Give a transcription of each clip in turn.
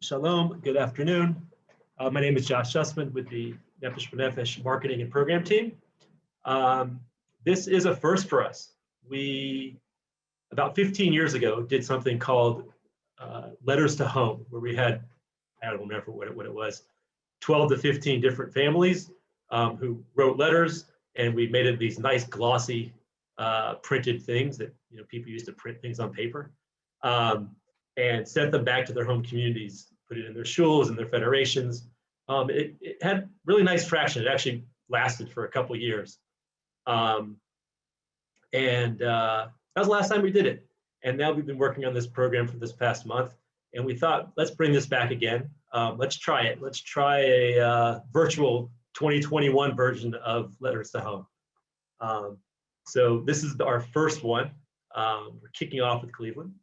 Shalom, good afternoon. My name is Josh Sussman with the Nefesh B'Nefesh marketing and program team. This is a first for us. We, about 15 years ago, did something called Letters to Home, where we had, I don't remember what it was, 12 to 15 different families who wrote letters, and we made it these nice glossy printed things that people used to print things on paper, and sent them back to their home communities, put it in their shuls and their federations. It had really nice traction. It actually lasted for a couple of years. That was the last time we did it. And now we've been working on this program for this past month. And we thought, let's bring this back again. Let's try it. Let's try a virtual 2021 version of Letters to Home. So this is our first one. We're kicking off with Cleveland.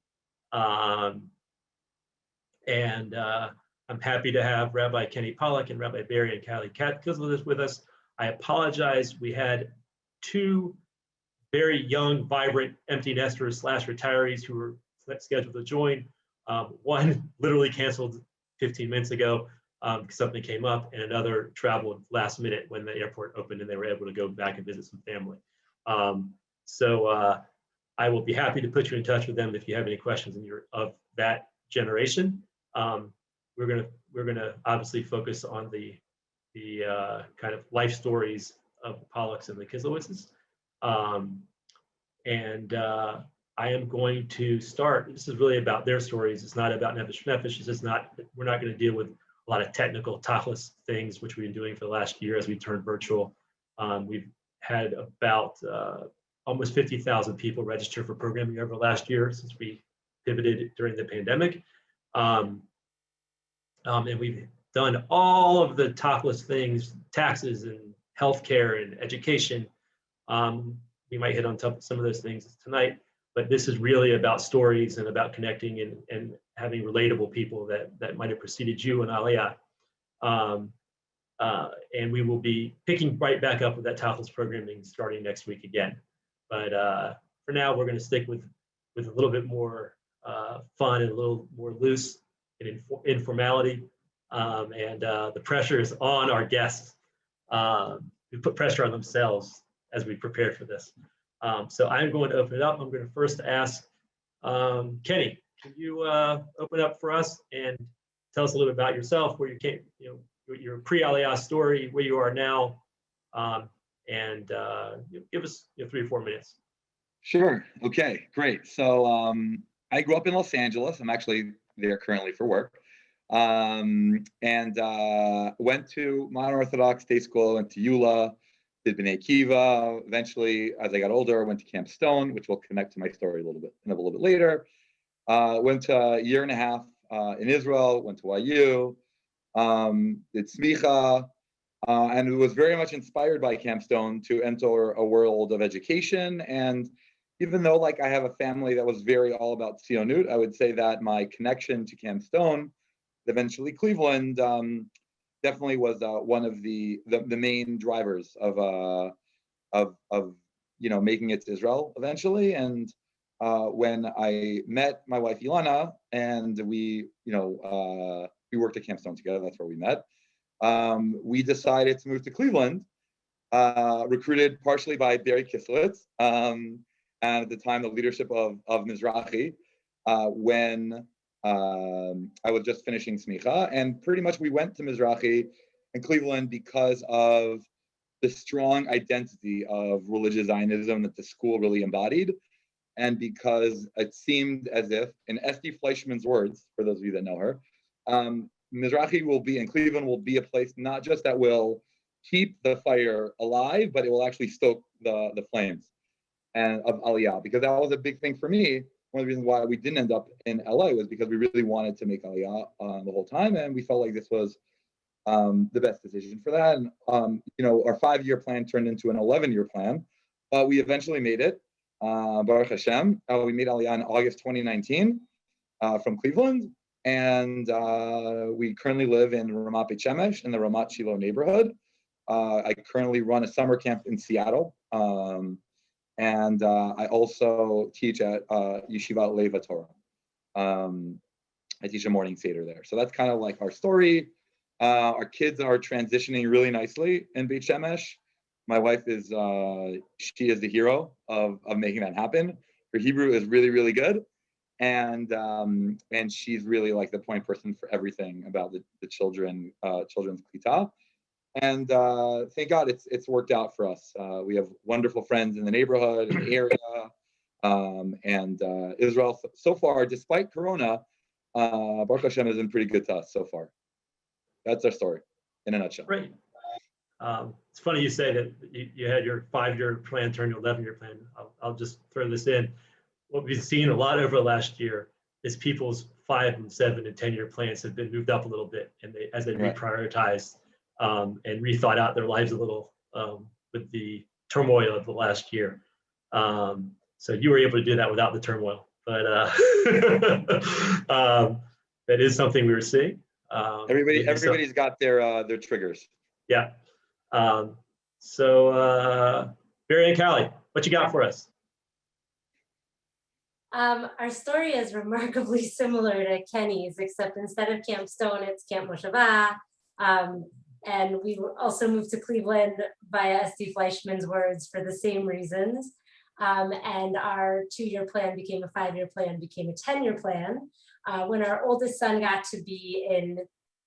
I'm happy to have Rabbi Kenny Pollack and Rabbi Barry and Callie Katzler with us. I apologize. We had two very young, vibrant empty nesters / retirees who were scheduled to join. One literally canceled 15 minutes ago because something came up, and another traveled last minute when the airport opened and they were able to go back and visit some family. I will be happy to put you in touch with them if you have any questions and you're of that generation. We're gonna obviously focus on the kind of life stories of the Pollacks and the Kislewitzes. I am going to start. This is really about their stories. It's not about Nefesh Nefesh. It's just not. We're not going to deal with a lot of technical tachlis things, which we've been doing for the last year as we turned virtual. We've had about almost 50,000 people register for programming over last year since we pivoted during the pandemic. And we've done all of the tachlis things, taxes and healthcare and education. We might hit on some of those things tonight, but this is really about stories and about connecting and having relatable people that might have preceded you in Aliyah. And we will be picking right back up with that tachlis programming starting next week again. But for now, we're going to stick with a little bit more fun and a little more loose and informality. The pressure is on our guests. We put pressure on themselves as we prepared for this. So I'm going to open it up. I'm going to first ask Kenny, can you open up for us and tell us a little bit about yourself, where you came, your pre-Aliyah story, where you are now, and give us 3 or 4 minutes. Sure. Okay, great. So I grew up in Los Angeles. I'm actually there currently for work. Went to modern Orthodox day school, went to Eula, did B'nai Kiva. Eventually, as I got older, went to Camp Stone, which will connect to my story a little bit later. Went to a year and a half in Israel, went to YU, did Smicha, and was very much inspired by Camp Stone to enter a world of education. And even though I have a family that was very all about Tzionut, I would say that my connection to Camp Stone, eventually Cleveland, definitely was one of the main drivers of making it to Israel eventually. And when I met my wife Ilana, and we worked at Camp Stone together, that's where we met. We decided to move to Cleveland, recruited partially by Barry Kislowitz, and at the time the leadership of Mizrahi, when I was just finishing Smicha, and pretty much we went to Mizrahi in Cleveland because of the strong identity of religious Zionism that the school really embodied, and because it seemed as if, in Esty Fleischman's words, for those of you that know her, Mizrahi in Cleveland will be a place not just that will keep the fire alive, but it will actually stoke the flames and of Aliyah, because that was a big thing for me. One of the reasons why we didn't end up in LA was because we really wanted to make Aliyah the whole time, and we felt like this was the best decision for that. And our 5-year plan turned into an 11-year plan, but we eventually made it. Baruch Hashem. We made Aliyah in August 2019 from Cleveland, and we currently live in Ramat Beit Shemesh in the Ramat Shiloh neighborhood. I currently run a summer camp in Seattle. And I also teach at Yeshivat Leva Torah. I teach a morning Seder there. So that's kind of like our story. Our kids are transitioning really nicely in Beit Shemesh. My wife is, she is the hero of making that happen. Her Hebrew is really, really good. And she's really like the point person for everything about the children's klita. And thank God it's worked out for us. We have wonderful friends in the neighborhood, in the area, and Israel so far, despite Corona, Baruch Hashem has been pretty good to us so far. That's our story in a nutshell. Great. It's funny you say that you had your 5-year plan turn to 11-year plan. I'll just throw this in. What we've seen a lot over the last year is people's 5 and 7 and 10-year plans have been moved up a little bit, and as they reprioritized and rethought out their lives a little with the turmoil of the last year. So you were able to do that without the turmoil, but that is something we were seeing. Everybody's got their triggers. Yeah. So Barry and Callie, what you got for us? Our story is remarkably similar to Kenny's, except instead of Camp Stone, it's Camp Moshava. And we also moved to Cleveland via S.D. Fleischman's words for the same reasons. And our 2-year plan became a 5-year plan, became a 10-year plan. When our oldest son got to be in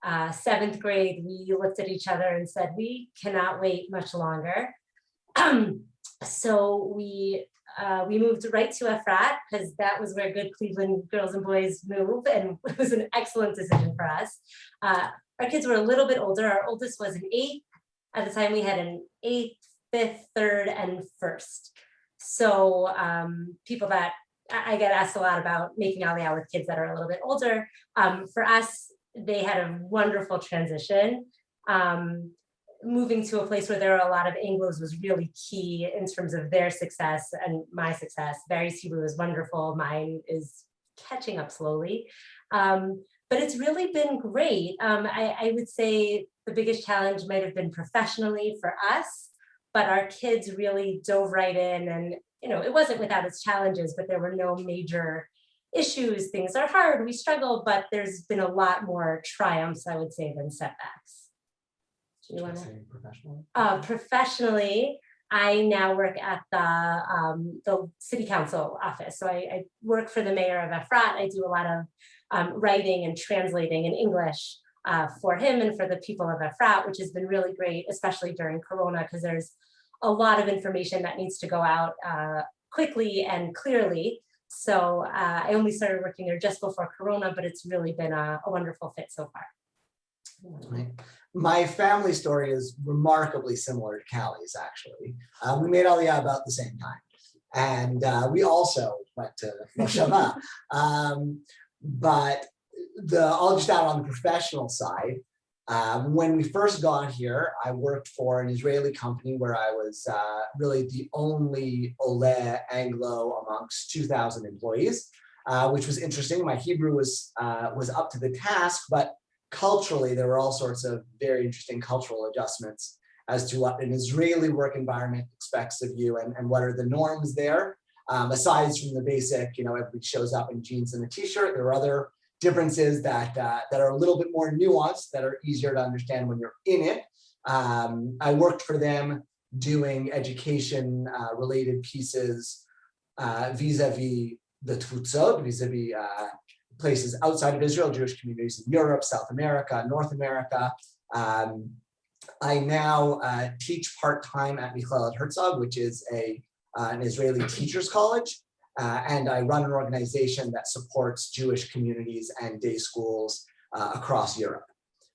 7th grade, we looked at each other and said, we cannot wait much longer. So we moved right to Efrat because that was where good Cleveland girls and boys move, and it was an excellent decision for us. Our kids were a little bit older. Our oldest was an 8th. At the time we had an 8th, 5th, 3rd, and 1st. So people that I get asked a lot about making Aliyah with kids that are a little bit older. For us, they had a wonderful transition. Moving to a place where there are a lot of Anglos was really key in terms of their success and my success. Barry's Hebrew is wonderful. Mine is catching up slowly. But it's really been great. I would say the biggest challenge might have been professionally for us, but our kids really dove right in, and it wasn't without its challenges, but there were no major issues. Things are hard, we struggle, but there's been a lot more triumphs, I would say, than setbacks. Do you want to say professionally? Professionally, I now work at the city council office. So I work for the mayor of Efrat. I do a lot of writing and translating in English for him and for the people of Efrat, which has been really great, especially during Corona, because there's a lot of information that needs to go out quickly and clearly. So I only started working there just before Corona, but it's really been a wonderful fit so far. My family story is remarkably similar to Callie's, actually. We made Aliyah about the same time. And we also went to Moshava. But I'll just add on the professional side. When we first got here, I worked for an Israeli company where I was really the only Ole Anglo amongst 2,000 employees, which was interesting. My Hebrew was up to the task, but culturally, there were all sorts of very interesting cultural adjustments as to what an Israeli work environment expects of you and what are the norms there. Aside from the basic, everybody shows up in jeans and a t-shirt, there are other differences that are a little bit more nuanced, that are easier to understand when you're in it. I worked for them doing education related pieces vis-a-vis the Tfutzot, vis-a-vis places outside of Israel, Jewish communities in Europe, South America, North America. I now teach part-time at Michal Herzog, which is an Israeli teachers college. And I run an organization that supports Jewish communities and day schools across Europe.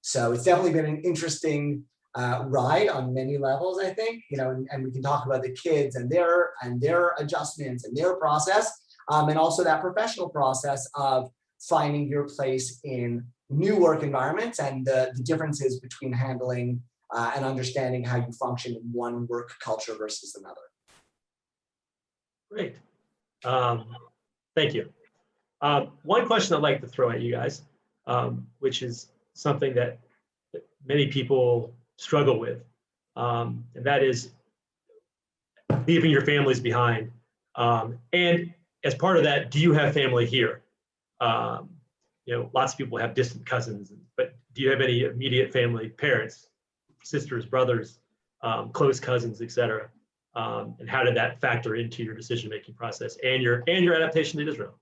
So it's definitely been an interesting ride on many levels, I think, and we can talk about the kids and their adjustments and their process, and also that professional process of finding your place in new work environments and the differences between handling and understanding how you function in one work culture versus another. Great. Thank you. One question I'd like to throw at you guys, which is something that many people struggle with, and that is leaving your families behind. And as part of that, do you have family here? lots of people have distant cousins, but do you have any immediate family, parents, sisters, brothers, close cousins, etc.? And how did that factor into your decision-making process and your adaptation to Israel?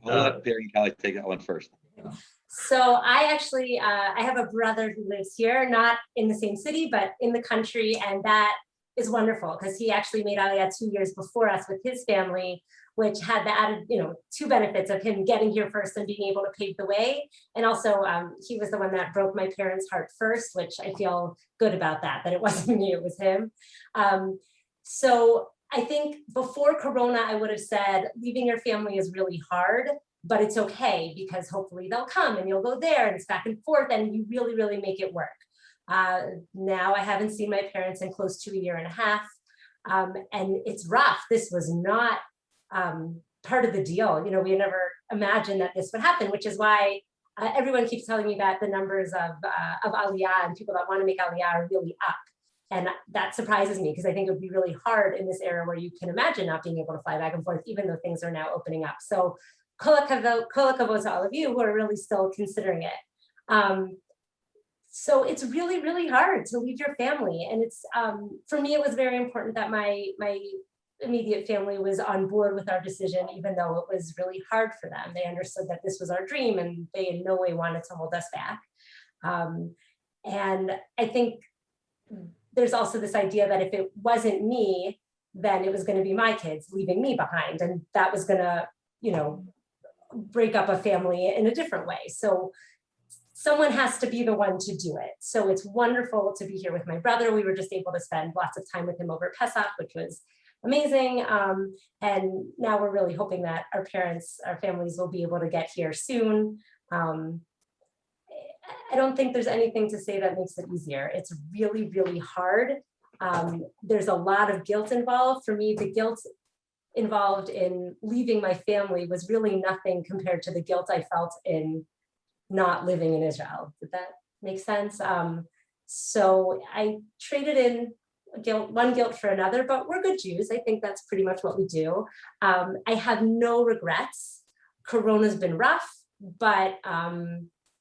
I'll let Barry and Callie take that one first. So I actually, I have a brother who lives here, not in the same city, but in the country. And that is wonderful because he actually made Aliyah 2 years before us with his family, which had the added, two benefits of him getting here first and being able to pave the way. And also he was the one that broke my parents' heart first, which I feel good about that it wasn't me, it was him. So I think before Corona, I would have said, leaving your family is really hard, but it's okay because hopefully they'll come and you'll go there and it's back and forth and you really, really make it work. Now I haven't seen my parents in close to 1.5 years. And it's rough. This was not part of the deal. We never imagined that this would happen, which is why everyone keeps telling me that the numbers of Aliyah and people that want to make Aliyah are really up. And that surprises me because I think it would be really hard in this era where you can imagine not being able to fly back and forth, even though things are now opening up. So kol hakavod to all of you who are really still considering it. So it's really, really hard to leave your family. And it's, for me, it was very important that my immediate family was on board with our decision, even though it was really hard for them. They understood that this was our dream and they in no way wanted to hold us back. And I think there's also this idea that if it wasn't me, then it was going to be my kids leaving me behind. And that was going to, break up a family in a different way. So someone has to be the one to do it. So it's wonderful to be here with my brother. We were just able to spend lots of time with him over Pesach, which was amazing. And now we're really hoping that our families will be able to get here soon. I don't think there's anything to say that makes it easier. It's really, really hard. There's a lot of guilt involved. For me, the guilt involved in leaving my family was really nothing compared to the guilt I felt in not living in Israel. Did that make sense? So I traded in one guilt for another, but we're good Jews. I think that's pretty much what we do. I have no regrets. Corona's been rough, but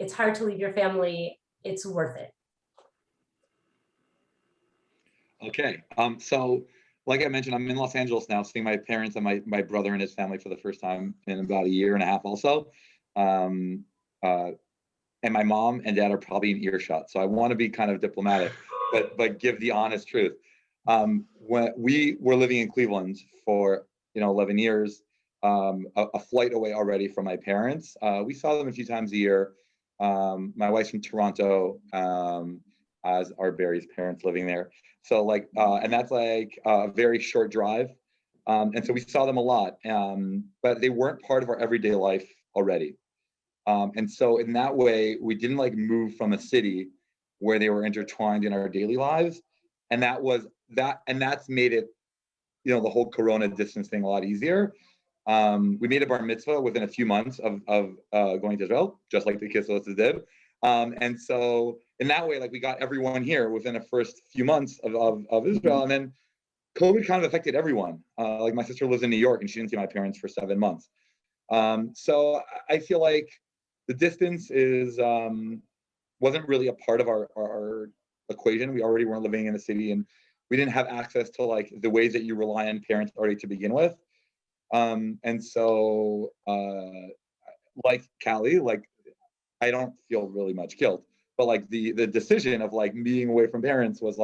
it's hard to leave your family. It's worth it. Okay, so like I mentioned, I'm in Los Angeles now, seeing my parents and my brother and his family for the first time in about 1.5 years also. And my mom and dad are probably in earshot, so I want to be kind of diplomatic, but give the honest truth. When we were living in Cleveland for 11 years, a flight away already from my parents, we saw them a few times a year. My wife's from Toronto, as are Barry's parents living there. So and that's like a very short drive. And so we saw them a lot, but they weren't part of our everyday life already. And so in that way, we didn't move from a city where they were intertwined in our daily lives. And that's made it, the whole Corona distance thing a lot easier. We made a bar mitzvah within a few months of going to Israel, just like the Kisleses did. And so in that way, we got everyone here within the first few months of Israel. And then COVID kind of affected everyone. My sister lives in New York and she didn't see my parents for 7 months. So I feel like the distance wasn't really a part of our equation. We already weren't living in a city and we didn't have access to the ways that you rely on parents already to begin with. And so like Callie, I don't feel really much guilt, but the decision of being away from parents was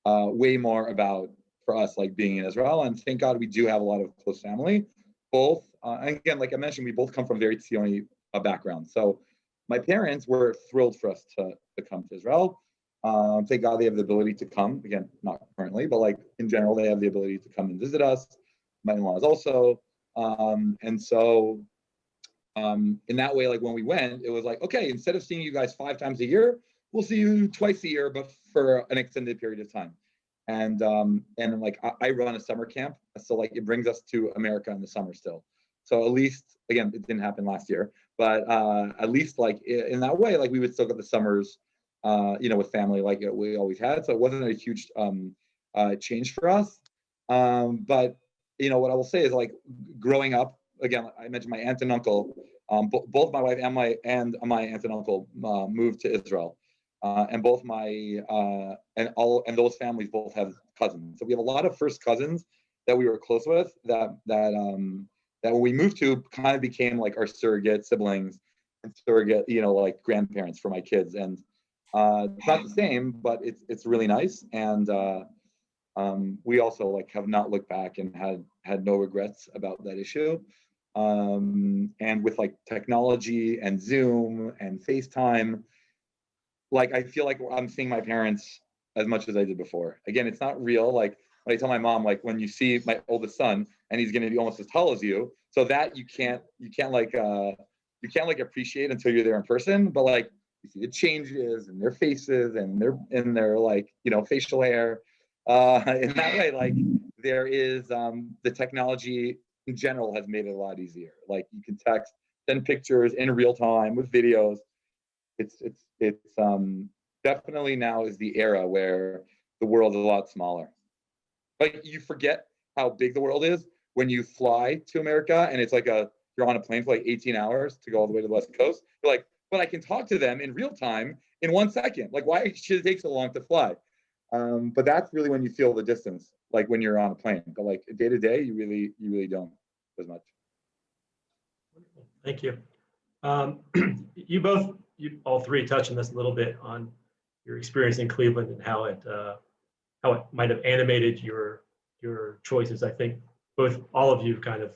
way more about for us being in Israel. And thank God we do have a lot of close family, both and again, like I mentioned, we both come from very Tzioni backgrounds. So my parents were thrilled for us to come to Israel. Thank God they have the ability to come, again, not currently, but in general, they have the ability to come and visit us. My in-laws also. And so in that way, when we went, it was okay, instead of seeing you guys 5 times a year, we'll see you twice a year, but for an extended period of time. And I run a summer camp, so it brings us to America in the summer still. So at least, again, it didn't happen last year, but at least in that way, we would still get the summers, with family we always had. So it wasn't a huge change for us. But what I will say is growing up again, I mentioned my aunt and uncle. Both my wife and my aunt and uncle moved to Israel, and both my and those families both have cousins. So we have a lot of first cousins that we were close with. That when we moved to, kind of became like our surrogate siblings and surrogate, like grandparents for my kids. And it's not the same, but it's really nice. And we also like have not looked back and had no regrets about that issue. And with like technology and Zoom and FaceTime, like I feel like I'm seeing my parents as much as I did before. Again, it's not real. Like when I tell my mom, like when you see my oldest son and he's going to be almost as tall as you, so that you can't appreciate until you're there in person. But like you see the changes in their faces and their like facial hair. In that way, like there is the technology in general has made it a lot easier. Like you can text, send pictures in real time with videos. It's definitely now is the era where the world is a lot smaller. Like you forget how big the world is when you fly to America and it's like you're on a plane for like 18 hours to go all the way to the West Coast. You're like, but I can talk to them in real time in 1 second. Like why should it take so long to fly? But that's really when you feel the distance, like when you're on a plane. But like day to day, you really don't as much. Thank you. You all three touched on this a little bit on your experience in Cleveland and how it might have animated your choices. I think all of you kind of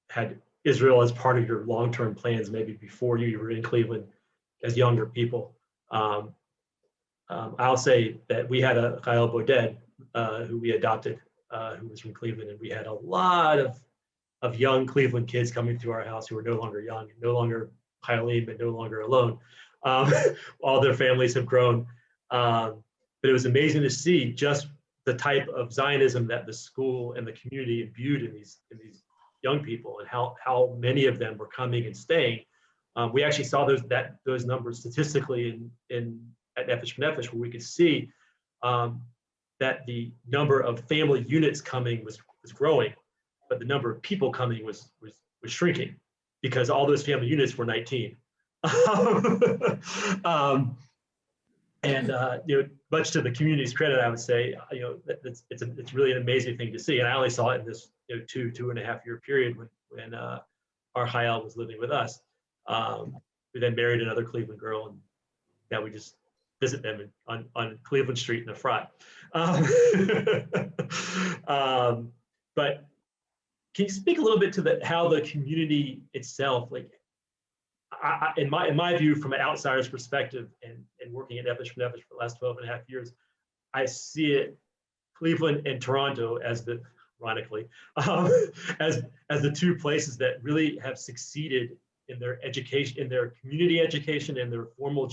had Israel as part of your long-term plans, maybe before you were in Cleveland as younger people. I'll say that we had a Chayil Boded who we adopted, who was from Cleveland, and we had a lot of young Cleveland kids coming through our house who were no longer young, no longer Chayalim, and no longer alone. All their families have grown, but it was amazing to see just the type of Zionism that the school and the community imbued in these young people, and how many of them were coming and staying. We actually saw those numbers statistically at Nefesh B'Nefesh, where we could see that the number of family units coming was growing, but the number of people coming was shrinking because all those family units were 19. Much to the community's credit, I would say, it's really an amazing thing to see. And I only saw it in this 2.5 year period when our Chayil was living with us. We then married another Cleveland girl, and now we just visit them on Cleveland Street in Efrat. But can you speak a little bit to how the community itself, like in my view, from an outsider's perspective, and working at Nefesh B'Nefesh for the last 12.5 years, I see it, Cleveland and Toronto, as ironically, as the two places that really have succeeded in their education, in their community education, in their formal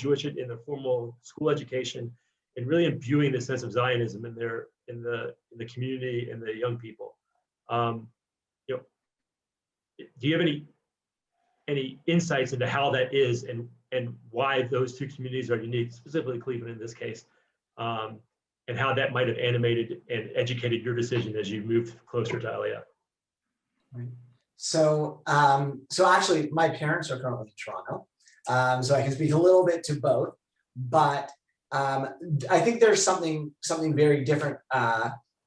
formal school education, and really imbuing the sense of Zionism in the community and the young people. Do you have any insights into how that is and why those two communities are unique, specifically Cleveland in this case, and how that might have animated and educated your decision as you moved closer to Aliyah? Right. So actually, my parents are currently in Toronto, so I can speak a little bit to both. But I think there's something very different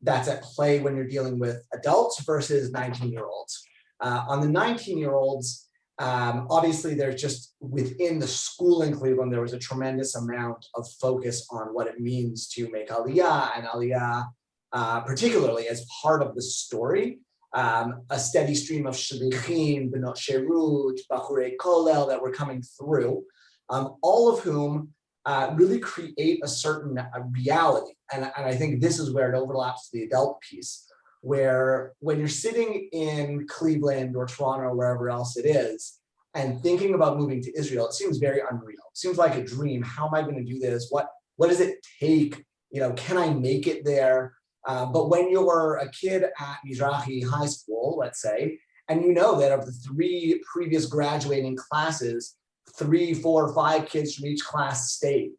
that's at play when you're dealing with adults versus 19-year-olds. On the 19-year-olds, obviously, there's just within the school in Cleveland, there was a tremendous amount of focus on what it means to make Aliyah, and Aliyah particularly as part of the story. A steady stream of shlichim, benot sherut, bachurei kollel that were coming through, all of whom really create a certain reality. And I think this is where it overlaps to the adult piece, where when you're sitting in Cleveland or Toronto or wherever else it is, and thinking about moving to Israel, it seems very unreal. It seems like a dream. How am I going to do this? What does it take? Can I make it there? But when you're a kid at Mizrahi High School, let's say, and you know that of the 3 previous graduating classes, 3, 4, 5 kids from each class stayed.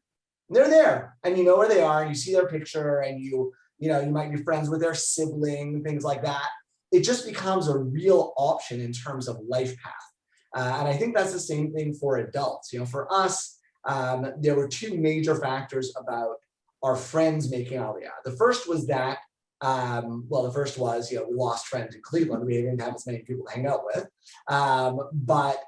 And they're there, and you know where they are, and you see their picture, and you might be friends with their sibling, things like that. it just becomes a real option in terms of life path. And I think that's the same thing for adults. For us, there were two major factors about our friends making Aliyah. The first was that, the first was, we lost friends in Cleveland. We didn't have as many people to hang out with. But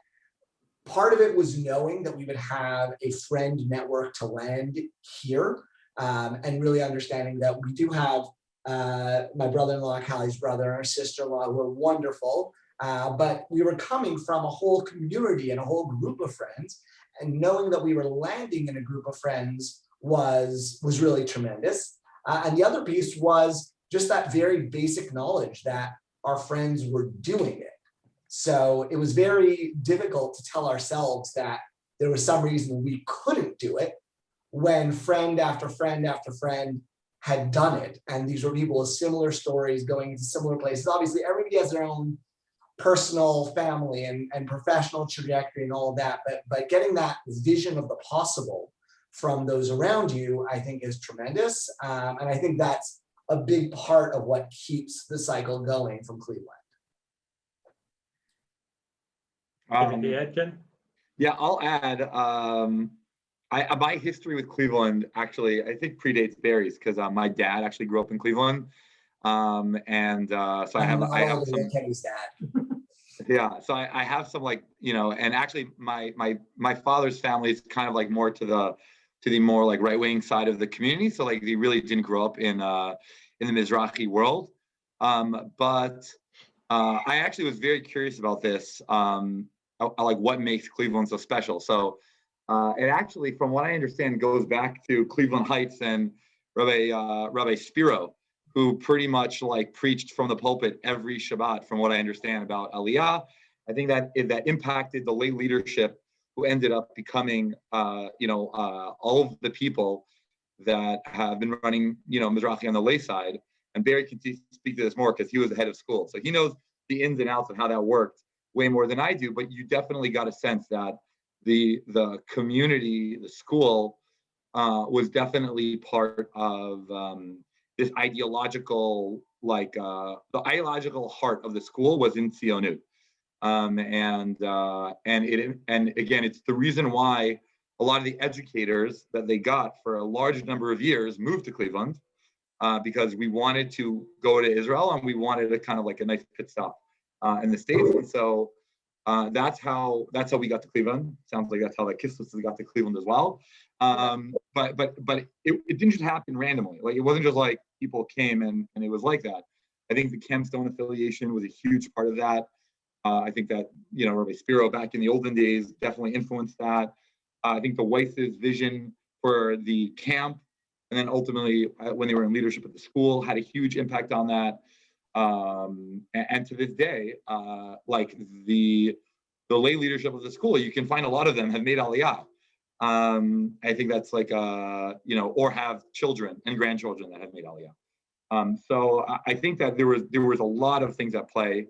part of it was knowing that we would have a friend network to land here, and really understanding that we do have my brother-in-law, Callie's brother, and our sister-in-law, who are wonderful. But we were coming from a whole community and a whole group of friends, and knowing that we were landing in a group of friends was really tremendous. And the other piece was just that very basic knowledge that our friends were doing it. So it was very difficult to tell ourselves that there was some reason we couldn't do it when friend after friend after friend had done it. And these were people with similar stories going into similar places. Obviously, everybody has their own personal family and professional trajectory and all of that, but getting that vision of the possible from those around you, I think, is tremendous. And I think that's a big part of what keeps the cycle going from Cleveland. Anything to add, Ken? Yeah, I'll add. My history with Cleveland actually, I think, predates Barry's, because my dad actually grew up in Cleveland, so I have some. Kenny's dad. Yeah, so I have some, like, and actually my father's family is kind of like more to the more like right-wing side of the community. So like he really didn't grow up in the Mizrahi world. But I actually was very curious about this. Like what makes Cleveland so special. So it actually, from what I understand, goes back to Cleveland Heights and Rabbi Spiro, who pretty much like preached from the pulpit every Shabbat, from what I understand, about Aliyah. I think that impacted the lay leadership, who ended up becoming, all of the people that have been running, Mizrahi on the lay side. And Barry can speak to this more because he was the head of school. So he knows the ins and outs of how that worked way more than I do. But you definitely got a sense that the community, the school, was definitely part of this ideological, the ideological heart of the school was in Tzionut. And again, it's the reason why a lot of the educators that they got for a large number of years moved to Cleveland, because we wanted to go to Israel and we wanted a kind of like a nice pit stop in the States. And so that's how we got to Cleveland. Sounds like that's how the Kislev got to Cleveland as well. But it didn't just happen randomly. Like, it wasn't just like people came and it was like that. I think the Camstone affiliation was a huge part of that. I think that, Rabbi Spiro back in the olden days definitely influenced that. I think the Weiss's vision for the camp, and then ultimately when they were in leadership at the school, had a huge impact on that. And to this day, like the lay leadership of the school, you can find a lot of them have made Aliyah. I think that's like, or have children and grandchildren that have made Aliyah. So I think that there was a lot of things at play.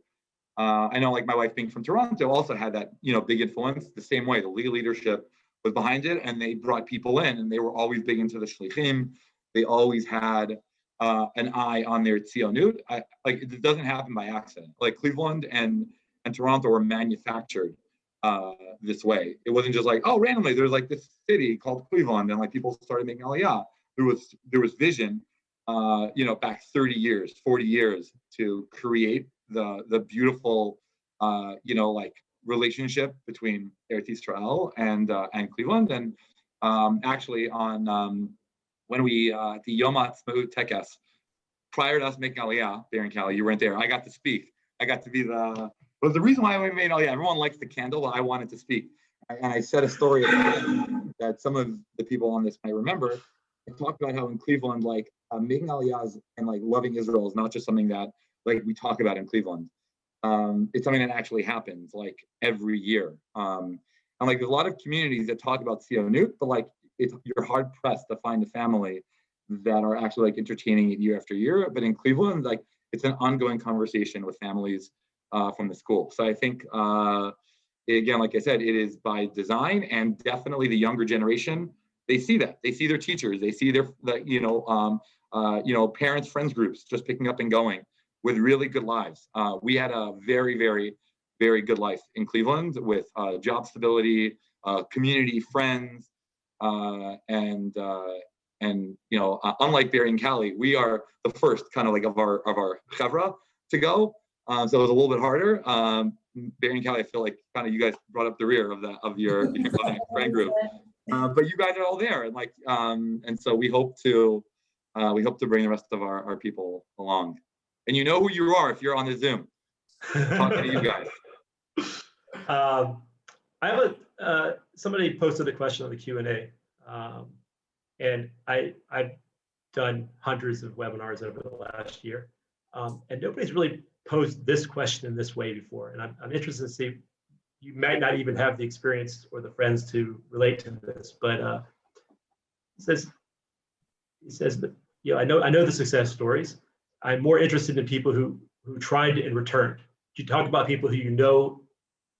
I know, like, my wife being from Toronto also had that, big influence. The same way, the leadership was behind it, and they brought people in, and they were always big into the shlichim. They always had an eye on their tzionut. Like, it doesn't happen by accident. Like, Cleveland and Toronto were manufactured this way. It wasn't just like, oh, randomly there's like this city called Cleveland, and like people started making Aliyah. There was vision, back 30 years, 40 years to create the beautiful, relationship between Eretz Yisrael and Cleveland. And actually on when we the Yom Ha'atzmaut Tekes, prior to us making Aliyah, Barry and Callie, you weren't there. I got to speak. I got to be the reason why we made Aliyah. Everyone likes the candle, but I wanted to speak. And I said a story that some of the people on this might remember. I talked about how in Cleveland, like, making Aliyahs and like loving Israel is not just something that like we talk about in Cleveland. It's something that actually happens like every year. And like there's a lot of communities that talk about Tzionut, but like you're hard pressed to find a family that are actually like entertaining it year after year. But in Cleveland, like, it's an ongoing conversation with families from the school. So I think again, like I said, it is by design, and definitely the younger generation, they see that. They see their teachers, they see their parents, friends groups just picking up and going. with really good lives. We had a very, very, very good life in Cleveland with job stability, community, friends, and you know, unlike Barry and Cali, we are the first kind of like of our chevra to go. So it was a little bit harder. Barry and Cali, I feel like kind of you guys brought up the rear of your friend group, but you guys are all there, and like and so we hope to bring the rest of our people along. And you know who you are if you're on the Zoom. Talking to you guys. I have somebody posted a question on the Q&A, and I've done hundreds of webinars over the last year, and nobody's really posed this question in this way before. And I'm interested to see, you might not even have the experience or the friends to relate to this, but he says that, you know, I know the success stories. I'm more interested in people who tried and returned. You talk about people who you know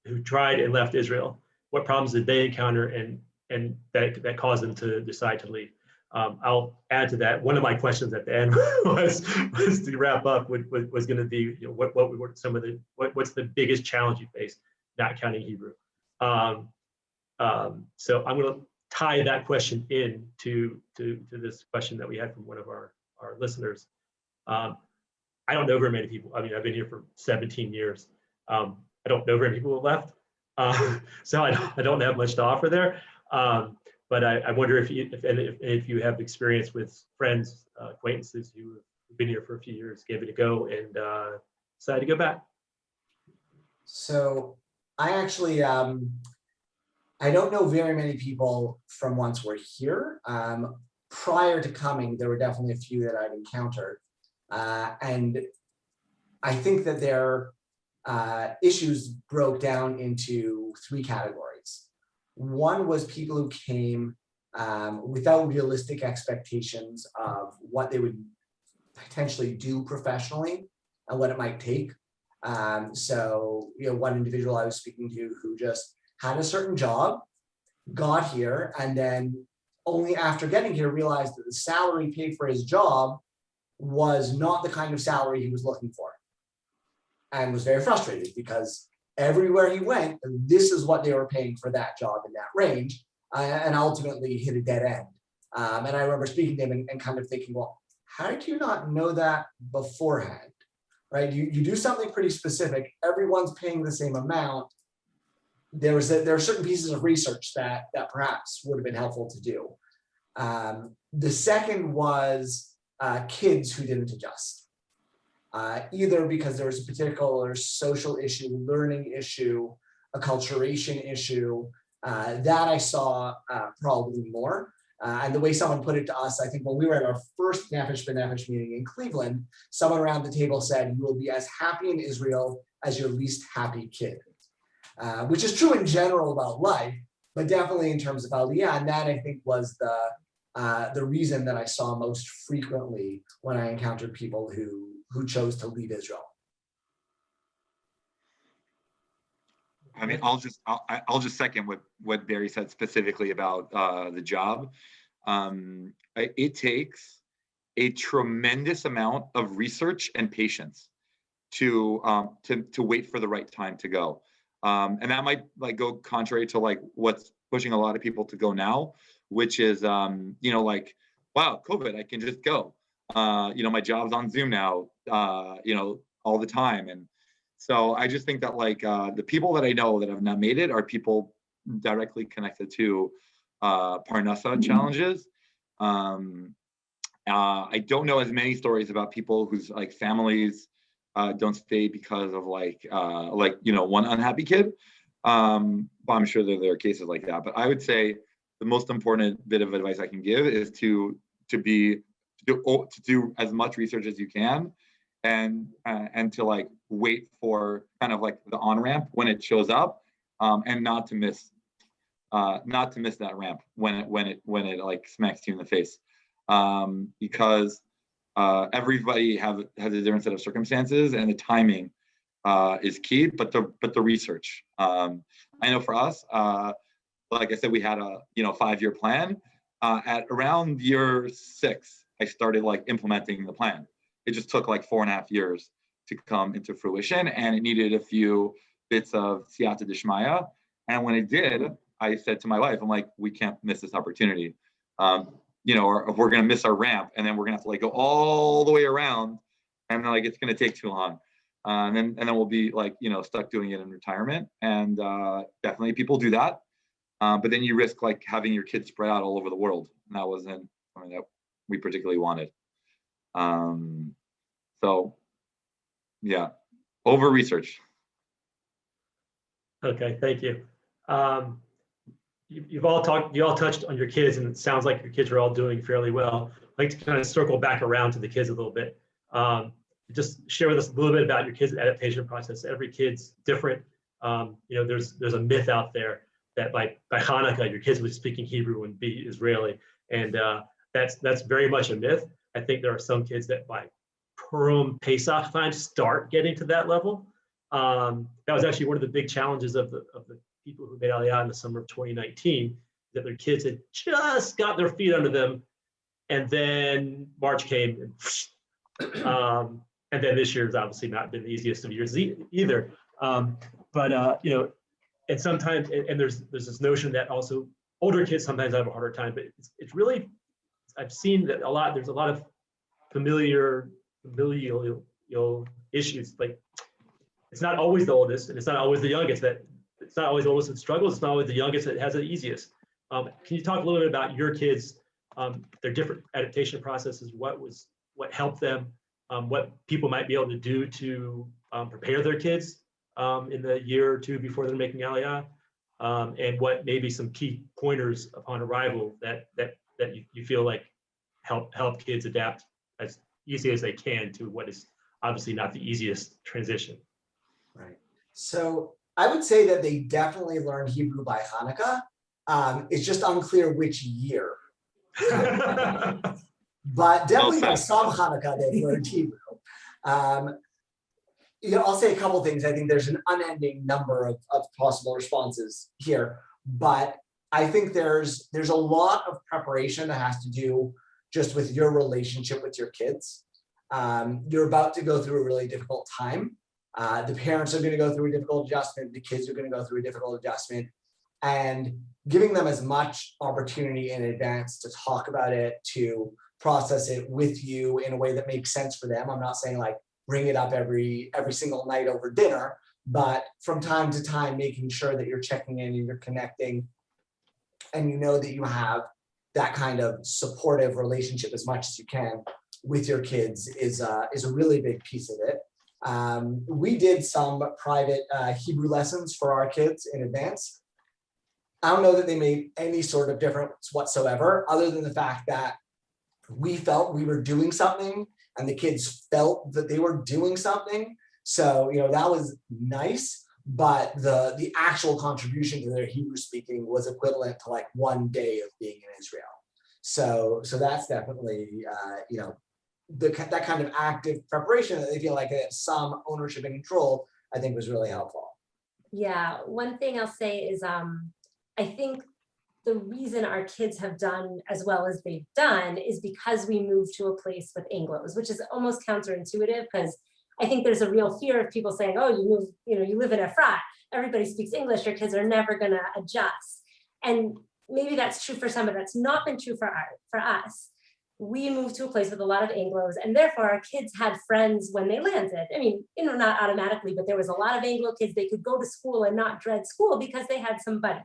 who tried and left Israel. What problems did they encounter, and that caused them to decide to leave? I'll add to that. One of my questions at the end was to wrap up was going to be, you know, what were some of what's the biggest challenge you faced, not counting Hebrew. So I'm going to tie that question in to this question that we had from one of our listeners. I don't know very many people. I mean, I've been here for 17 years. I don't know very many people who left. So I don't have much to offer there. But I wonder if you have experience with friends, acquaintances who have been here for a few years, gave it a go, and decided to go back. So I actually, I don't know very many people from once we're here. Prior to coming, there were definitely a few that I'd encountered. And I think that their issues broke down into three categories. One was people who came without realistic expectations of what they would potentially do professionally and what it might take. So, you know, one individual I was speaking to who just had a certain job, got here, and then only after getting here realized that the salary paid for his job was not the kind of salary he was looking for, and was very frustrated because everywhere he went, this is what they were paying for that job in that range, and ultimately hit a dead end. And I remember speaking to him and kind of thinking, well, how did you not know that beforehand, right? You do something pretty specific, everyone's paying the same amount. There are certain pieces of research that perhaps would have been helpful to do. The second was kids who didn't adjust. Either because there was a particular social issue, learning issue, acculturation issue, that I saw probably more. And the way someone put it to us, I think when we were at our first Nefesh B'Nefesh meeting in Cleveland, someone around the table said, you will be as happy in Israel as your least happy kid, which is true in general about life, but definitely in terms of Aliyah. And that I think was the reason that I saw most frequently when I encountered people who chose to leave Israel. I mean, I'll just second what Barry said specifically about the job. It takes a tremendous amount of research and patience to wait for the right time to go, and that might like go contrary to like what's pushing a lot of people to go now, which is you know, like, wow, COVID, I can just go. You know, my job's on Zoom now, you know, all the time. And so I just think that like the people that I know that have not made it are people directly connected to Parnassa challenges. I don't know as many stories about people whose like families don't stay because of like you know, one unhappy kid. But I'm sure that there are cases like that. But I would say the most important bit of advice I can give is to do as much research as you can, and to like wait for kind of like the on-ramp when it shows up, and not to miss that ramp when it like smacks you in the face, because everybody has a different set of circumstances, and the timing is key, but the research. I know for us, like I said, we had a 5-year plan. At around year 6, I started like implementing the plan. It just took like 4.5 years to come into fruition, and it needed a few bits of siyata dishmaya. And when it did, I said to my wife, I'm like, we can't miss this opportunity. Or if we're going to miss our ramp, and then we're going to have to like go all the way around, and like it's going to take too long. And then we'll be like, stuck doing it in retirement. And definitely people do that. But then you risk like having your kids spread out all over the world. And that wasn't something that we particularly wanted. So yeah, over research. Okay, thank you. You all touched on your kids, and it sounds like your kids are all doing fairly well. I'd like to kind of circle back around to the kids a little bit. Just share with us a little bit about your kids' adaptation process. Every kid's different. There's a myth out there that by Hanukkah your kids will be speaking Hebrew and be Israeli, and that's very much a myth. I think there are some kids that by Purim Pesach time start getting to that level. That was actually one of the big challenges of the people who made Aliyah in the summer of 2019, that their kids had just got their feet under them, and then March came, and then this year has obviously not been the easiest of years either. And sometimes, and there's this notion that also older kids sometimes have a harder time, but it's really, I've seen that there's a lot of familial issues. Like, it's not always the oldest, and it's not always the youngest it's not always the oldest that struggles. It's not always the youngest that has it easiest. Can you talk a little bit about your kids, their different adaptation processes, what helped them, what people might be able to do to prepare their kids in the year or two before they're making Aliyah, and what maybe some key pointers upon arrival that you feel like help kids adapt as easy as they can to what is obviously not the easiest transition. Right. So I would say that they definitely learn Hebrew by Hanukkah. It's just unclear which year. But definitely by some Hanukkah they've learned Hebrew. I'll say a couple things. I think there's an unending number of possible responses here, but I think there's a lot of preparation that has to do just with your relationship with your kids. You're about to go through a really difficult time. The parents are going to go through a difficult adjustment. The kids are going to go through a difficult adjustment, and giving them as much opportunity in advance to talk about it, to process it with you in a way that makes sense for them. I'm not saying like bring it up every single night over dinner, but from time to time, making sure that you're checking in and you're connecting, and you know that you have that kind of supportive relationship as much as you can with your kids is a really big piece of it. We did some private Hebrew lessons for our kids in advance. I don't know that they made any sort of difference whatsoever, other than the fact that we felt we were doing something and the kids felt that they were doing something. So, that was nice, but the actual contribution to their Hebrew speaking was equivalent to like one day of being in Israel. So that's definitely, that kind of active preparation that they feel like they have some ownership and control, I think was really helpful. Yeah, one thing I'll say is I think the reason our kids have done as well as they've done is because we moved to a place with Anglos, which is almost counterintuitive, because I think there's a real fear of people saying, oh, you live in Efrat, everybody speaks English, your kids are never gonna adjust. And maybe that's true for some, but that's not been true for us. We moved to a place with a lot of Anglos, and therefore our kids had friends when they landed. I mean, not automatically, but there was a lot of Anglo kids. They could go to school and not dread school because they had some buddies.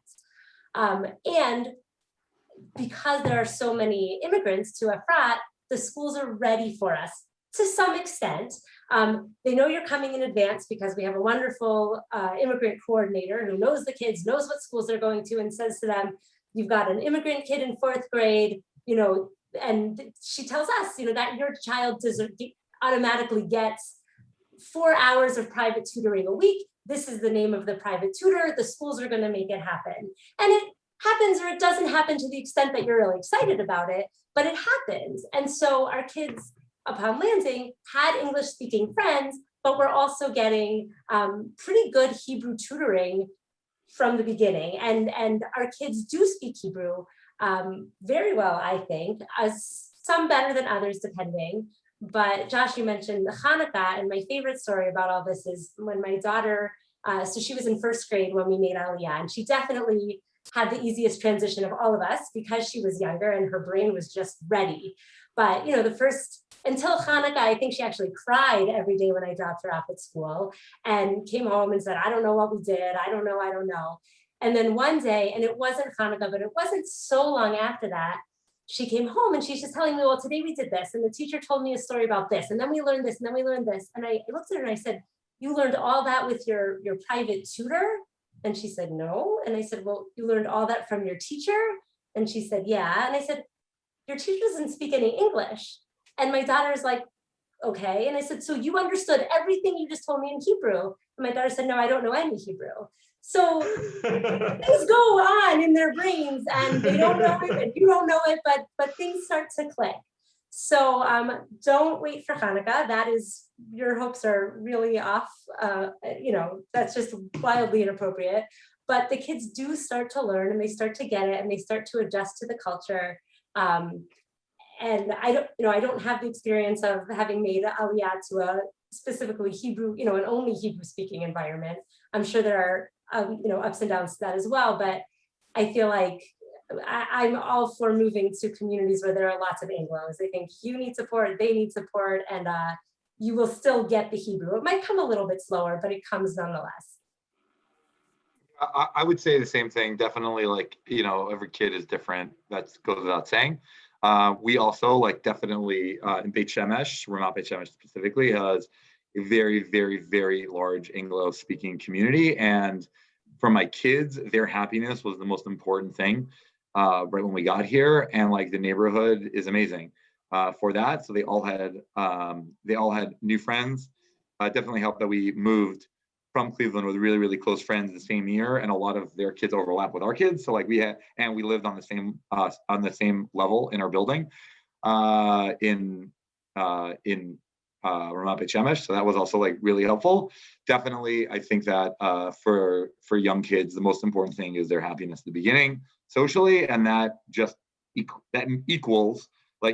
And because there are so many immigrants to Efrat, the schools are ready for us to some extent. They know you're coming in advance because we have a wonderful immigrant coordinator who knows the kids, knows what schools they're going to, and says to them, you've got an immigrant kid in 4th grade, and she tells us, that your child automatically gets 4 hours of private tutoring a week. This is the name of the private tutor. The schools are going to make it happen. And it happens, or it doesn't happen to the extent that you're really excited about it, but it happens. And so our kids, upon landing, had English-speaking friends, but we're also getting pretty good Hebrew tutoring from the beginning. And our kids do speak Hebrew very well, I think, as some better than others, depending. But Josh, you mentioned the Hanukkah, and my favorite story about all this is when my daughter, so she was in first grade when we made Aliyah, and she definitely had the easiest transition of all of us because she was younger and her brain was just ready. But the first, until Hanukkah, I think she actually cried every day when I dropped her off at school and came home and said, I don't know what we did. I don't know. I don't know. And then one day, and it wasn't Hanukkah, but it wasn't so long after that, she came home and she's just telling me, well, today we did this. And the teacher told me a story about this. And then we learned this, and then we learned this. And I looked at her and I said, you learned all that with your private tutor? And she said, no. And I said, well, you learned all that from your teacher? And she said, yeah. And I said, your teacher doesn't speak any English. And my daughter's like, okay. And I said, so you understood everything you just told me in Hebrew? And my daughter said, no, I don't know any Hebrew. So things go on in their brains and they don't know it and you don't know it, but things start to click. So don't wait for Hanukkah. That is, your hopes are really off. That's just wildly inappropriate. But the kids do start to learn and they start to get it and they start to adjust to the culture. And I don't have the experience of having made Aliyah to a specifically Hebrew, an only Hebrew speaking environment. I'm sure there are ups and downs to that as well, but I feel like I'm all for moving to communities where there are lots of Anglos. I think you need support, they need support, and you will still get the Hebrew. It might come a little bit slower, but it comes nonetheless. I would say the same thing. Definitely, every kid is different. That goes without saying. We also definitely in Beit Shemesh, Ramat Beit Shemesh specifically, has a very, very, very large Anglo-speaking community. And for my kids, their happiness was the most important thing right when we got here. And the neighborhood is amazing for that. So they all had new friends. Definitely helped that we moved from Cleveland with really, really close friends the same year, and a lot of their kids overlap with our kids. So we lived on the same level in our building in Ramat Beit Shemesh. So that was also really helpful. Definitely, I think that for young kids, the most important thing is their happiness at the beginning socially, and that just equals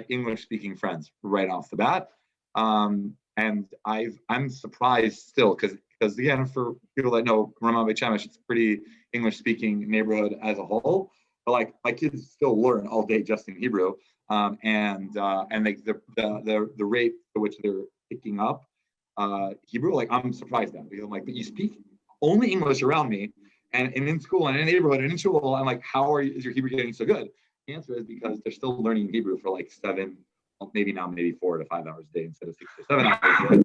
English speaking friends right off the bat. And I'm surprised still because again, for people that know Ramat Beit Shemesh, it's a pretty English speaking neighborhood as a whole. But my kids still learn all day just in Hebrew, and the rate at which they're picking up Hebrew, I'm surprised at, because I'm but you speak only English around me, and in school and in the neighborhood and in shul. I'm is your Hebrew getting so good? The answer is because they're still learning Hebrew for 7, maybe 4 to 5 hours a day instead of 6 to 7 hours a day.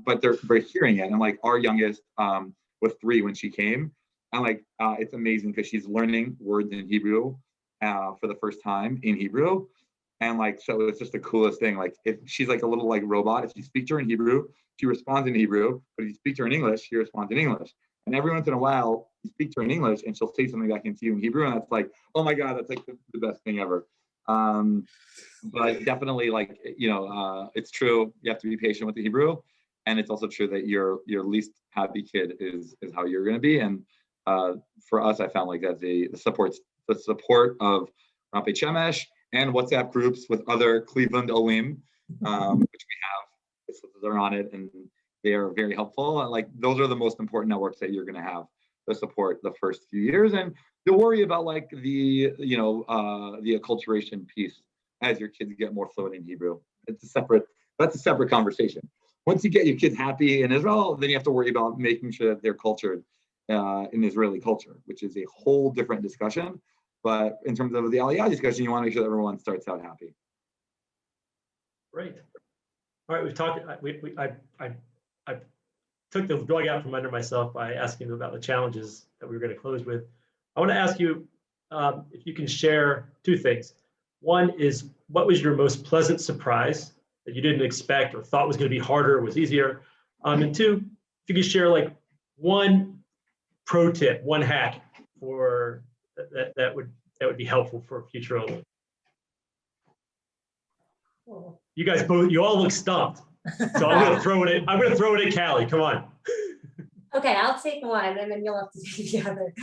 But they're hearing it. And our youngest was 3 when she came, and it's amazing because she's learning words in Hebrew for the first time in Hebrew, and so it's just the coolest thing. If she's a little robot, if you speak to her in Hebrew, she responds in Hebrew, but if you speak to her in English, she responds in English. And every once in a while, you speak to her in English, and she'll say something back into you in Hebrew, and that's oh my God, that's the best thing ever. But definitely, it's true. You have to be patient with the Hebrew, and it's also true that your least happy kid is how you're going to be. And for us, I found that the support of Ramat Beit Shemesh and WhatsApp groups with other Cleveland Olim, which we have, they're on it, and they are very helpful. And those are the most important networks that you're going to have to support the first few years. And you'll worry about the acculturation piece as your kids get more fluent in Hebrew. That's a separate conversation. Once you get your kids happy in Israel, then you have to worry about making sure that they're cultured in Israeli culture, which is a whole different discussion. But in terms of the Aliyah discussion, you want to make sure that everyone starts out happy. Great. All right, we've talked. I took the rug out from under myself by asking about the challenges that we were going to close with. I want to ask you if you can share 2 things. One is, what was your most pleasant surprise that you didn't expect or thought was going to be harder or was easier? And 2, if you could share one pro tip, one hack for that would be helpful for future owners. You guys you all look stumped. So I'm going to throw it at Callie. Come on. Okay, I'll take one and then you'll have to take the other.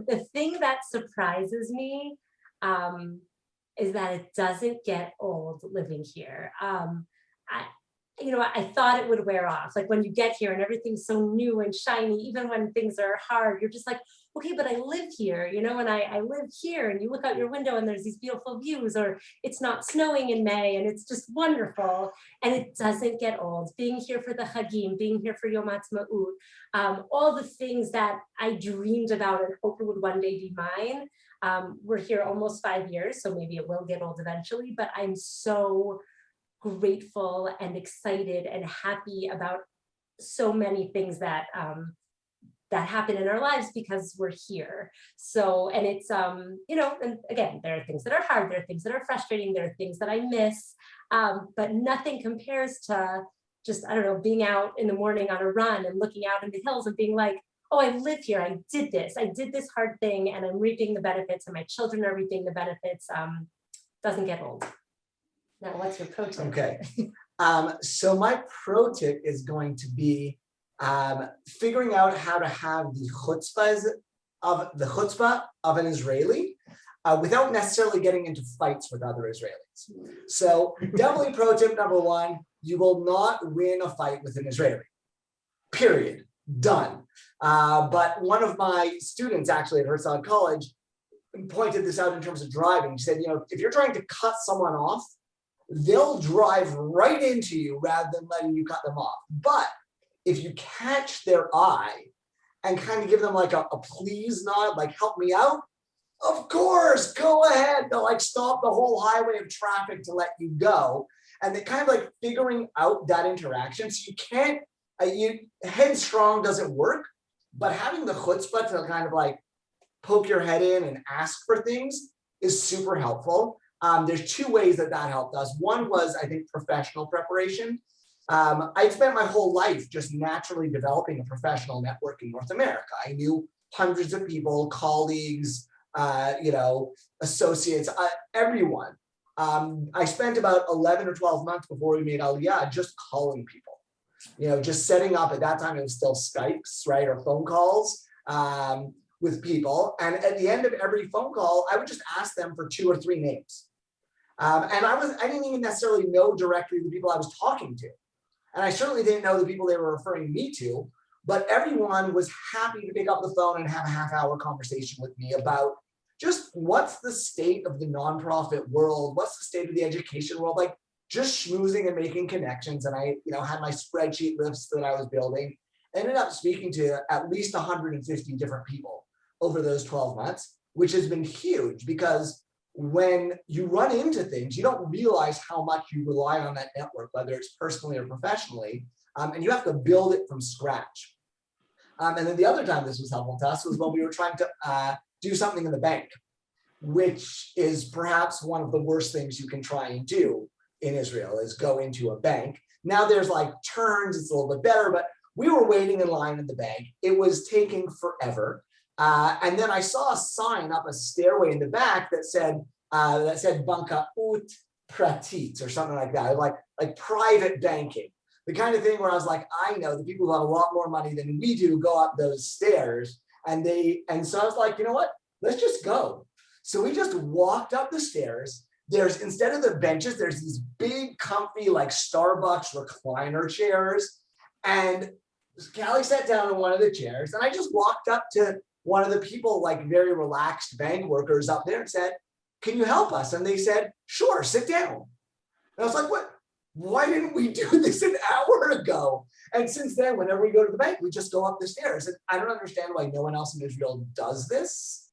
The thing that surprises me is that it doesn't get old living here. I thought it would wear off. Like when you get here and everything's so new and shiny, even when things are hard, you're just like, okay, but I live here, and I live here, and you look out your window and there's these beautiful views, or it's not snowing in May and it's just wonderful. And it doesn't get old. Being here for the Hagim, being here for Yom Ha'atzmaut, all the things that I dreamed about and hoped would one day be mine. We're here almost 5 years, so maybe it will get old eventually, but I'm so grateful and excited and happy about so many things that that happen in our lives because we're here. So, and it's and again, there are things that are hard, there are things that are frustrating, there are things that I miss, but nothing compares to just, I don't know, being out in the morning on a run and looking out in the hills and being like, oh, I live here, I did this hard thing, and I'm reaping the benefits, and my children are reaping the benefits. Doesn't get old. Now, what's your pro tip? Okay. So my pro tip is going to be figuring out how to have the chutzpah of an Israeli without necessarily getting into fights with other Israelis. So definitely pro tip number one, you will not win a fight with an Israeli. Period. Done. But one of my students actually at Herzog College pointed this out in terms of driving. She said, if you're trying to cut someone off, they'll drive right into you rather than letting you cut them off. But if you catch their eye and kind of give them like a please nod, like help me out, of course, go ahead. They'll like stop the whole highway of traffic to let you go. And they kind of like figuring out that interaction. So you can't, headstrong doesn't work, but having the chutzpah to kind of like poke your head in and ask for things is super helpful. There's two ways that helped us. One was, I think, professional preparation. I spent my whole life just naturally developing a professional network in North America. I knew hundreds of people, colleagues, associates, everyone. I spent about 11 or 12 months before we made Aliyah just calling people, just setting up, at that time it was still Skypes, right, or phone calls with people. And at the end of every phone call, I would just ask them for 2 or 3 names. And I didn't even necessarily know directly the people I was talking to. And I certainly didn't know the people they were referring me to, but everyone was happy to pick up the phone and have a half-hour conversation with me about just what's the state of the nonprofit world, what's the state of the education world, like just schmoozing and making connections. And I, had my spreadsheet lists that I was building. I ended up speaking to at least 150 different people over those 12 months, which has been huge because when you run into things, you don't realize how much you rely on that network, whether it's personally or professionally, and you have to build it from scratch. And then the other time this was helpful to us was when we were trying to do something in the bank, which is perhaps one of the worst things you can try and do in Israel, is go into a bank. Now there's like turns, it's a little bit better, but we were waiting in line at the bank. It was taking forever. And then I saw a sign up a stairway in the back that said Banka Ut Pratit or something like that, like private banking. The kind of thing where I was like, I know the people who have a lot more money than we do go up those stairs. And so I was like, you know what? Let's just go. So we just walked up the stairs. There's, instead of the benches, there's these big, comfy, like Starbucks recliner chairs. And Callie sat down in one of the chairs, and I just walked up to one of the people, like very relaxed bank workers up there, and said, can you help us? And they said, sure, sit down. And I was like, what? Why didn't we do this an hour ago? And since then, whenever we go to the bank, we just go up the stairs. And I don't understand why no one else in Israel does this,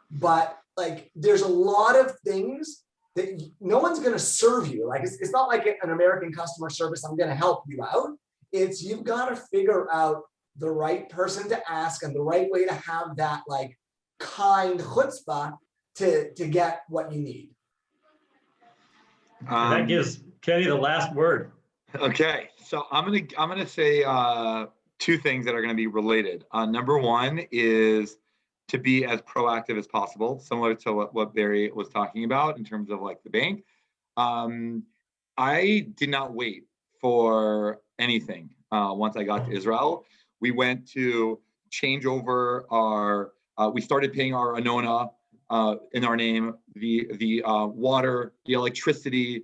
but like, there's a lot of things that no one's going to serve you. Like, it's not like an American customer service, I'm going to help you out. It's, you've got to figure out the right person to ask and the right way to have that like kind chutzpah to get what you need. That gives Kenny the last word. Okay, so I'm gonna say 2 things that are gonna be related. Number one is to be as proactive as possible, similar to what Barry was talking about in terms of like the bank. I did not wait for anything once I got to Israel. We went to change over our, we started paying our Anona in our name, the water, the electricity,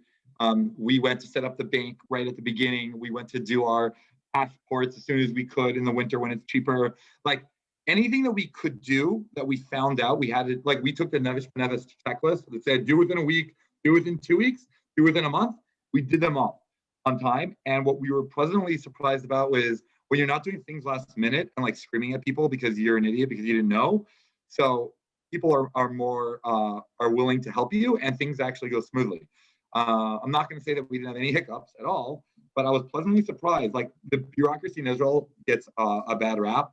We went to set up the bank right at the beginning. We went to do our passports as soon as we could in the winter when it's cheaper. Like anything that we could do that we found out, we had it, like we took the Nevis checklist that said do within a week, do within 2 weeks, do within a month. We did them all on time. And what we were pleasantly surprised about was when you're not doing things last minute and like screaming at people because you're an idiot because you didn't know. So people are more are willing to help you and things actually go smoothly. I'm not going to say that we didn't have any hiccups at all, but I was pleasantly surprised. Like the bureaucracy in Israel gets a bad rap,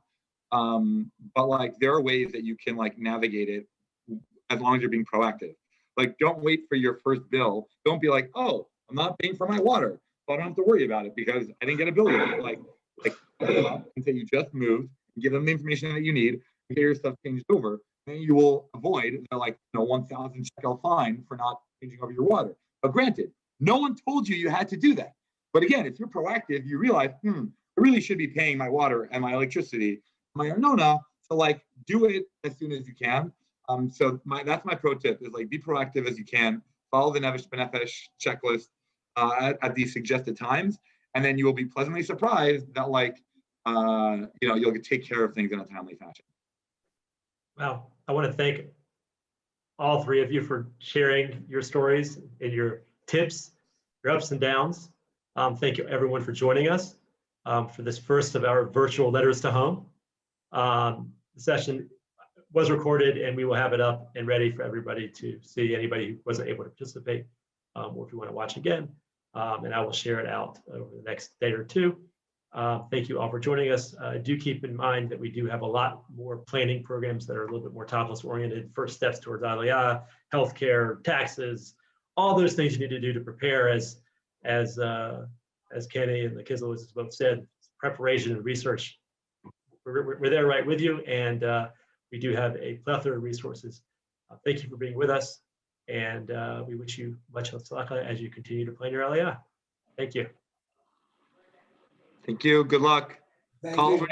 but like there are ways that you can like navigate it as long as you're being proactive. Like don't wait for your first bill. Don't be like, oh, I'm not paying for my water, so I don't have to worry about it because I didn't get a bill yet. Like until you just moved, give them the information that you need, get your stuff changed over, then you will avoid the like 1,000 shekel fine for not changing over your water. But granted, no one told you you had to do that. But again, if you're proactive, you realize, I really should be paying my water and my electricity, my arnona, so like do it as soon as you can. So that's my pro tip is like be proactive as you can, follow the Nevis Benefesh checklist at these suggested times, and then you will be pleasantly surprised that like you'll take care of things in a timely fashion. Well, I want to thank all three of you for sharing your stories and your tips, your ups and downs. Thank you everyone for joining us for this first of our virtual Letters to Home. The session was recorded and we will have it up and ready for everybody to see, anybody who wasn't able to participate, or if you want to watch again. And I will share it out over the next day or two. Thank you all for joining us. Do keep in mind that we do have a lot more planning programs that are a little bit more topless oriented, first steps towards Aliyah, healthcare, taxes, all those things you need to do to prepare as Kenny and the Kislews both said, preparation and research. We're there right with you, and we do have a plethora of resources. Thank you for being with us, and we wish you much tzedakah as you continue to plan your Aliyah. Thank you. Thank you. Good luck. Thank you.